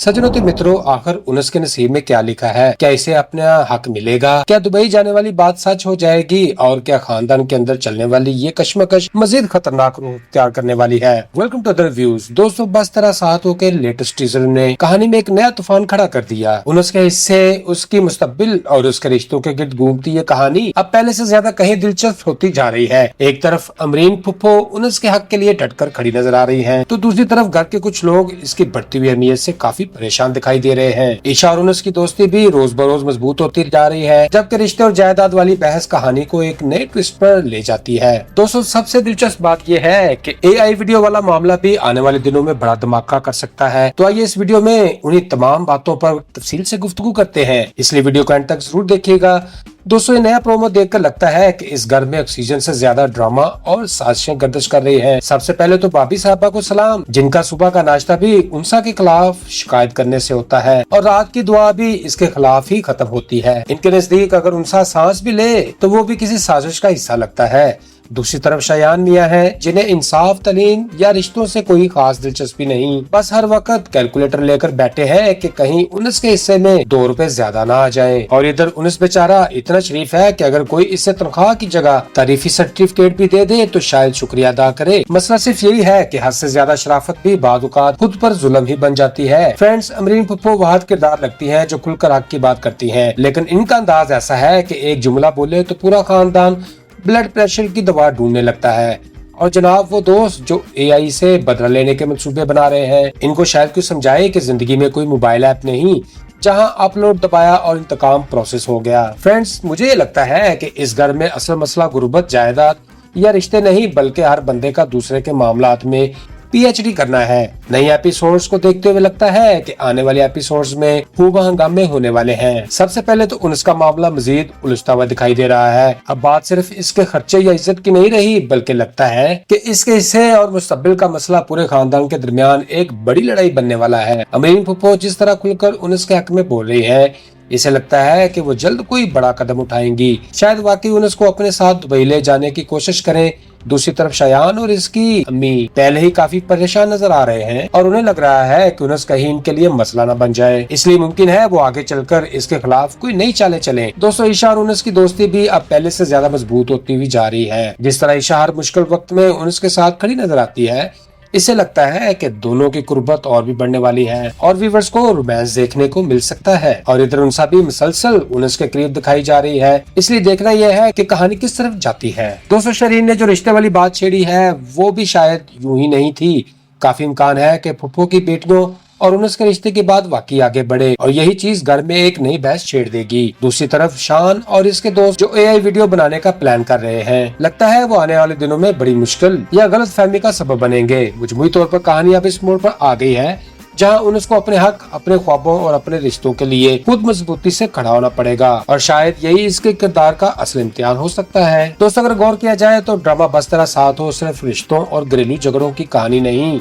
सज्जनों तो मित्रों, आखिर उनस के नसीब में क्या लिखा है? क्या इसे अपना हक मिलेगा? क्या दुबई जाने वाली बात सच हो जाएगी? और क्या खानदान के अंदर चलने वाली ये कश्मकश मजीद खतरनाक रूप इख्तियार करने वाली है? Welcome to other views. दोस्तों, बस तरह साथ होकर लेटेस्ट टीजर ने कहानी में एक नया तूफान खड़ा कर दिया। उनस के हिस्से, उसकी मुस्तकबिल और उसके रिश्तों के गिर्द घूमती ये कहानी अब पहले से ज्यादा कहीं दिलचस्प होती जा रही है। एक तरफ अमरीन फुप्पो उनस के हक के लिए डटकर खड़ी नजर आ रही है, तो दूसरी तरफ घर के कुछ लोग इसकी बढ़ती हुई अहमियत से काफी परेशान दिखाई दे रहे हैं। ईशा और उनस की दोस्ती भी रोज बरोज मजबूत होती जा रही है, जबकि रिश्ते और जायदाद वाली बहस कहानी को एक नए ट्विस्ट पर ले जाती है। दोस्तों, सबसे दिलचस्प बात यह है कि एआई वीडियो वाला मामला भी आने वाले दिनों में बड़ा धमाका कर सकता है। तो आइए इस वीडियो में उन्हीं तमाम बातों पर तफसील से गुफ्तगू करते हैं, इसलिए वीडियो को एंड तक जरूर देखिएगा। दोस्तों, ये नया प्रोमो देखकर लगता है कि इस घर में ऑक्सीजन से ज्यादा ड्रामा और साजिशें गर्दिश कर रही हैं। सबसे पहले तो भाभी साहबा को सलाम, जिनका सुबह का नाश्ता भी उनसा के खिलाफ शिकायत करने से होता है और रात की दुआ भी इसके खिलाफ ही खत्म होती है। इनके नजदीक अगर उनसा सांस भी ले तो वो भी किसी साजिश का हिस्सा लगता है। दूसरी तरफ शयान मियां हैं, जिन्हें इंसाफ, तलीम या रिश्तों से कोई खास दिलचस्पी नहीं, बस हर वक्त कैलकुलेटर लेकर बैठे हैं कि कहीं उनस के हिस्से में 2 रुपए ज्यादा ना आ जाएं। और इधर उनस बेचारा इतना शरीफ है कि अगर कोई इससे तनख्वाह की जगह तारीफी सर्टिफिकेट भी दे दे तो शायद शुक्रिया अदा करे। मसला सिर्फ यही है कि हद से ज्यादा शराफत भी बाद औक़ात खुद पर जुल्म ही बन जाती है। फ्रेंड्स, अमरीन फुप्पो वाहद किरदार लगती है जो खुलकर हक की बात करती है, लेकिन इनका अंदाज ऐसा है कि एक जुमला बोले तो पूरा खानदान ब्लड प्रेशर की दवा ढूंढने लगता है। और जनाब, वो दोस्त जो एआई से बदला लेने के मंसूबे बना रहे हैं, इनको शायद कोई समझाए कि जिंदगी में कोई मोबाइल ऐप नहीं जहां अपलोड दबाया और इंतकाम प्रोसेस हो गया। फ्रेंड्स, मुझे ये लगता है कि इस घर में असल मसला गुर्बत, जायदाद या रिश्ते नहीं, बल्कि हर बंदे का दूसरे के मामलात में पीएचडी करना है। नई एपिसोड्स को देखते हुए लगता है कि आने वाले एपिसोड्स में खूब हंगामे होने वाले हैं। सबसे पहले तो उनका मामला मजीद उलझता हुआ दिखाई दे रहा है। अब बात सिर्फ इसके खर्चे या इज्जत की नहीं रही, बल्कि लगता है कि इसके हिस्से और मुस्तकबिल का मसला पूरे खानदान के दरमियान एक बड़ी लड़ाई बनने वाला है। अमरीन फुप्पो जिस तरह खुलकर उनस के हक में बोल रही है, इसे लगता है कि वो जल्द कोई बड़ा कदम उठाएंगी। शायद वाकई उनस को अपने साथ दुबई ले जाने की कोशिश करें। दूसरी तरफ शयान और इसकी अम्मी पहले ही काफी परेशान नजर आ रहे हैं और उन्हें लग रहा है कि उनस कहीं इनके लिए मसला न बन जाए, इसलिए मुमकिन है वो आगे चलकर इसके खिलाफ कोई नई चालें चलें। दोस्तों, ईशा और उनस की दोस्ती भी अब पहले से ज्यादा मजबूत होती हुई जा रही है। जिस तरह ईशा हर मुश्किल वक्त में उनस के साथ खड़ी नजर आती है, इससे लगता है कि दोनों की कुर्बत और भी बढ़ने वाली है और व्यूअर्स को रोमांस देखने को मिल सकता है। और इधर उनसा भी मुसलसल उनस के करीब दिखाई जा रही है, इसलिए देखना यह है कि कहानी किस तरफ जाती है। दोस्तों, शरीन ने जो रिश्ते वाली बात छेड़ी है वो भी शायद यूं ही नहीं थी। काफी इम्कान है कि फुप्पो की बेटियों और उनस के रिश्ते के बाद वाकई आगे बढ़े और यही चीज घर में एक नई बहस छेड़ देगी। दूसरी तरफ शान और इसके दोस्त जो एआई वीडियो बनाने का प्लान कर रहे हैं, लगता है वो आने वाले दिनों में बड़ी मुश्किल या गलत फहमी का सबब बनेंगे। मजमूई तौर पर कहानी अब इस मोड़ पर आ गई है जहां उनको अपने हक, अपने ख्वाबों और अपने रिश्तों के लिए खुद मजबूती से खड़ा होना पड़ेगा और शायद यही इसके किरदार का असल इम्तिहान हो सकता है। दोस्तों, अगर गौर किया जाए तो ड्रामा बस तरह साथ हो सिर्फ रिश्तों और घरेलू झगड़ों की कहानी नहीं,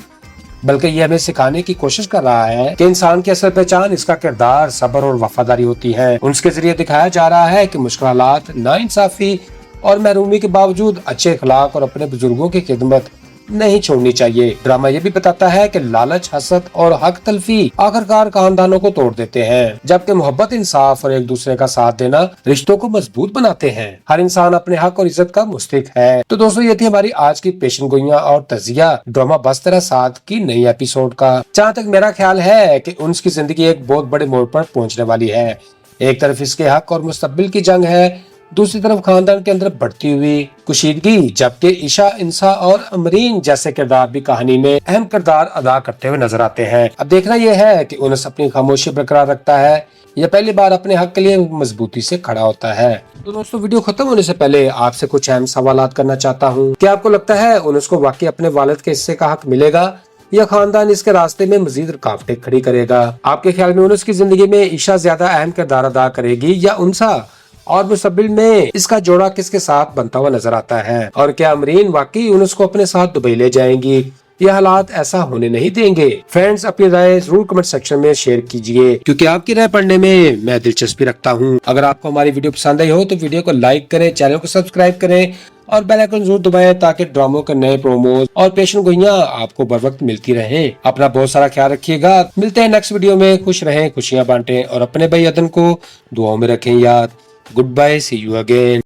बल्कि ये हमें सिखाने की कोशिश कर रहा है कि इंसान की असल पहचान इसका किरदार, सब्र और वफादारी होती है। उसके जरिए दिखाया जा रहा है कि मुश्किल हालात, नाइंसाफी और महरूमी के बावजूद अच्छे अखलाक और अपने बुजुर्गों की खिदमत नहीं छोड़नी चाहिए। ड्रामा ये भी बताता है कि लालच, हसद और हक तलफी आखिरकार खानदानों को तोड़ देते हैं, जबकि मोहब्बत, इंसाफ और एक दूसरे का साथ देना रिश्तों को मजबूत बनाते हैं। हर इंसान अपने हक और इज्जत का मुस्तहिक है। तो दोस्तों, ये थी हमारी आज की पेशन गोइयां और तजिया ड्रामा बस तेरा साथ की नई एपिसोड का। जहाँ तक मेरा ख्याल है कि उनकी जिंदगी एक बहुत बड़े मोड़ पर पहुँचने वाली है। एक तरफ इसके हक और मुस्तकबिल की जंग है, दूसरी तरफ खानदान के अंदर बढ़ती हुई कुशीदगी, जबकि ईशा, इंसा और अमरीन जैसे किरदार भी कहानी में अहम किरदार अदा करते हुए नजर आते हैं। अब देखना यह है कि उनस अपनी खामोशी बरकरार रखता है या पहली बार अपने हक के लिए मजबूती से खड़ा होता है। तो दोस्तों, वीडियो खत्म होने से पहले आपसे कुछ अहम सवालात करना चाहता हूँ। क्या आपको लगता है उनस को वाकई अपने वालिद के हिस्से का हक मिलेगा या खानदान इसके रास्ते में मजीद रुकावटें खड़ी करेगा? आपके ख्याल में उनस की जिंदगी में ईशा ज्यादा अहम किरदार अदा करेगी या उनसा? और मुस्तकबिल में इसका जोड़ा किसके साथ बनता हुआ नजर आता है? और क्या अमरीन वाकई उनस को अपने साथ दुबई ले जाएंगी? ये हालात ऐसा होने नहीं देंगे। फ्रेंड्स, अपनी राय जरूर कमेंट सेक्शन में शेयर कीजिए, क्योंकि आपकी राय पढ़ने में मैं दिलचस्पी रखता हूँ। अगर आपको हमारी वीडियो पसंद आई हो तो वीडियो को लाइक करें, चैनल को सब्सक्राइब करें اور بیل آئیکن ضرور دبائیں تاکہ ڈراموں کے نئے پروموز اور پیشن گوئیاں آپ کو بر وقت ملتی رہیں۔ اپنا بہت سارا خیال رکھیے گا، ملتے ہیں نیکسٹ ویڈیو میں، خوش رہیں، خوشیاں بانٹیں اور اپنے بھائی عدن کو دعاؤں میں رکھیں یاد۔ Good bye, see you again.